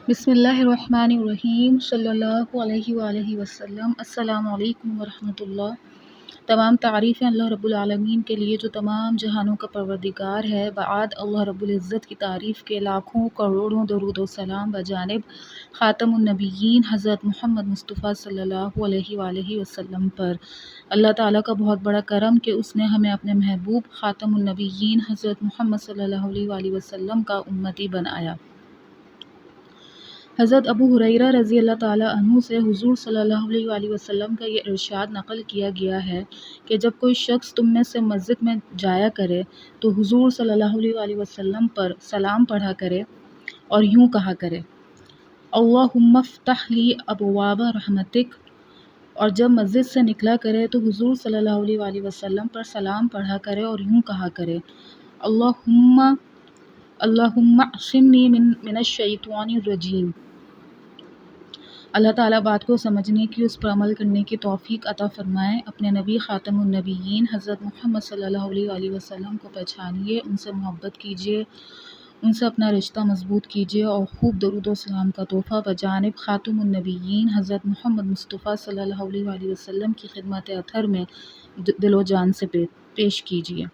بسم اللہ الرحمن الرحیم صلی اللہ علیہ وآلہ وسلم۔ السلام علیکم ورحمۃ اللہ۔ تمام تعریفیں اللہ رب العالمین کے لیے جو تمام جہانوں کا پروردگار ہے۔ بعد اللہ رب العزت کی تعریف کے لاکھوں کروڑوں درود و سلام بجانب خاتم النبیین حضرت محمد مصطفیٰ صلی اللہ علیہ وآلہ وسلم پر۔ اللہ تعالیٰ کا بہت بڑا کرم کہ اس نے ہمیں اپنے محبوب خاتم النبیین حضرت محمد صلی اللہ علیہ وآلہ وسلم کا امتی بنایا۔ حضرت ابو ہریرہ رضی اللہ تعالیٰ عنہ سے حضور صلی اللہ علیہ وآلہ وسلم کا یہ ارشاد نقل کیا گیا ہے کہ جب کوئی شخص تم میں سے مسجد میں جایا کرے تو حضور صلی اللہ علیہ وآلہ وسلم پر سلام پڑھا کرے اور یوں کہا کرے: اللہم افتح لی ابواب رحمتک، اور جب مسجد سے نکلا کرے تو حضور صلی اللہ علیہ وآلہ وسلم پر سلام پڑھا کرے اور یوں کہا کرے: اللہم اعصمنی من الشیطان الرجیم۔ اللہ تعالیٰ بات کو سمجھنے کی، اس پر عمل کرنے کی توفیق عطا فرمائے۔ اپنے نبی خاتم النبیین حضرت محمد صلی اللہ علیہ وآلہ وسلم کو پہچانیے، ان سے محبت کیجیے، ان سے اپنا رشتہ مضبوط کیجیے اور خوب درود و سلام کا تحفہ بجانب خاتم النبیین حضرت محمد مصطفیٰ صلی اللہ علیہ وآلہ وسلم کی خدمت اطہر میں دل و جان سے پیش کیجیے۔